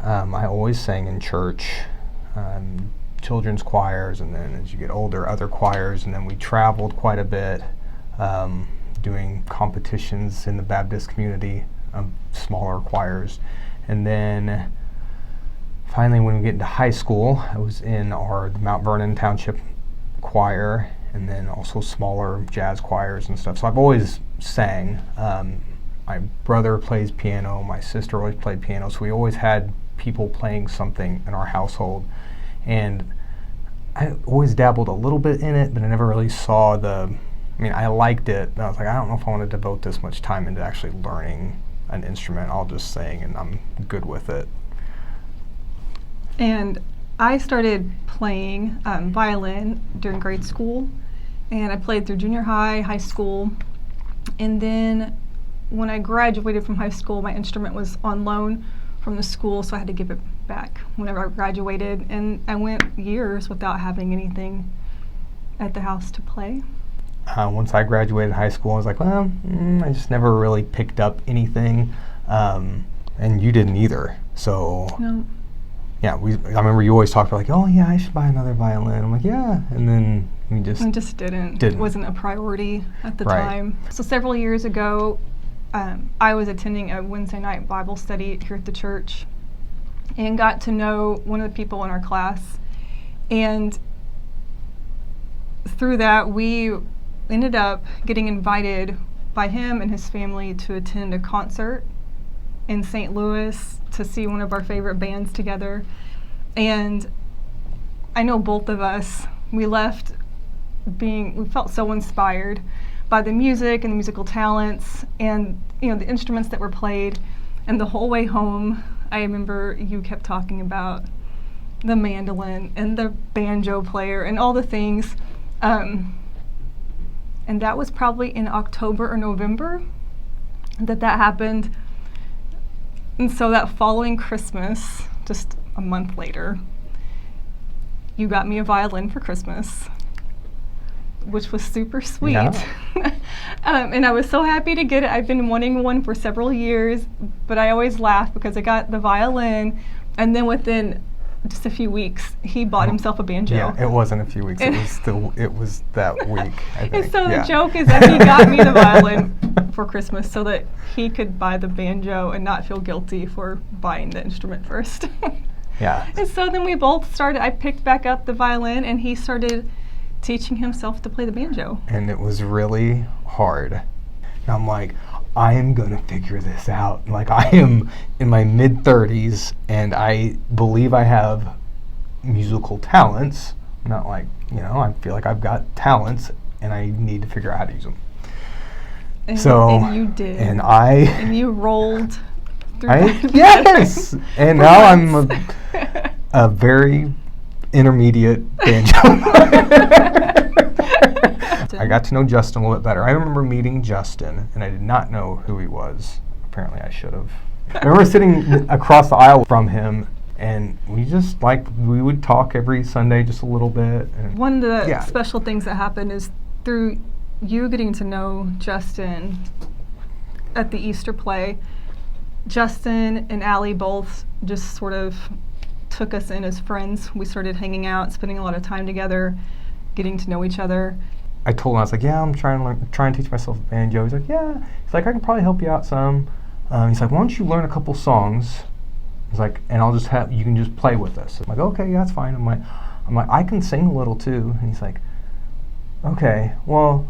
I always sang in church, children's choirs, and then as you get older, other choirs, and then we traveled quite a bit, doing competitions in the Baptist community, smaller choirs. And then finally, when we get into high school, I was in the Mount Vernon Township choir, and then also smaller jazz choirs and stuff. So I've always sang. My brother plays piano, my sister always played piano, so we always had people playing something in our household. And I always dabbled a little bit in it, but I never really saw I liked it, but I was like, I don't know if I want to devote this much time into actually learning an instrument. I'll just sing and I'm good with it. And I started playing violin during grade school, and I played through junior high, high school, and then when I graduated from high school, my instrument was on loan from the school, so I had to give it back whenever I graduated, and I went years without having anything at the house to play. Once I graduated high school, I was like, well, I just never really picked up anything, and you didn't either. So, no. Yeah, I remember you always talked about like, oh yeah, I should buy another violin. I'm like, yeah, and then we just didn't. It wasn't a priority at the time. So several years ago, I was attending a Wednesday night Bible study here at the church, and got to know one of the people in our class, and through that we ended up getting invited by him and his family to attend a concert in St. Louis to see one of our favorite bands together. And I know both of us, we felt so inspired by the music and the musical talents and the instruments that were played. And the whole way home, I remember you kept talking about the mandolin and the banjo player and all the things. And that was probably in October or November that happened. And so that following Christmas, just a month later, you got me a violin for Christmas, which was super sweet. Yeah. And I was so happy to get it. I've been wanting one for several years, but I always laugh because I got the violin, and then within just a few weeks, he bought himself a banjo. Yeah, it wasn't a few weeks. It was that week, I think. And so the joke is that he got me the violin for Christmas so that he could buy the banjo and not feel guilty for buying the instrument first. Yeah. And so then we both I picked back up the violin, and he started teaching himself to play the banjo. And it was really hard. And I'm like, I am going to figure this out. Like, I am in my mid-30s, and I believe I have musical talents. Not like, I feel like I've got talents, and I need to figure out how to use them. And you did. And you rolled through that. Yes! And now I'm a very intermediate banjo player. I got to know Justin a little bit better. I remember meeting Justin, and I did not know who he was. Apparently I should have. I remember sitting across the aisle from him, and we would talk every Sunday just a little bit. And one of the special things that happened is through you getting to know Justin at the Easter play, Justin and Allie both just sort of took us in as friends. We started hanging out, spending a lot of time together, getting to know each other. I told him, I was like, yeah, I'm trying to teach myself banjo. He's like, yeah. He's like, I can probably help you out some. He's like, why don't you learn a couple songs? He's like, and I'll just you can just play with us. I'm like, okay, yeah, that's fine. I'm like, I can sing a little too. And he's like, okay, well,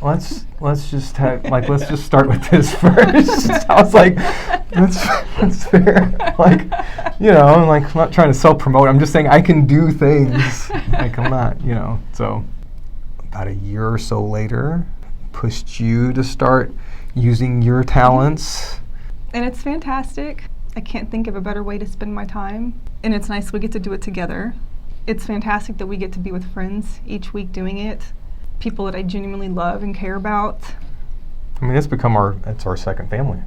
let's just start with this first. I was like, that's fair. Like, I'm like, I'm not trying to self-promote. I'm just saying I can do things. Like, I'm not, so. About a year or so later, pushed you to start using your talents. And it's fantastic. I can't think of a better way to spend my time. And it's nice we get to do it together. It's fantastic that we get to be with friends each week doing it. People that I genuinely love and care about. I mean, it's our second family.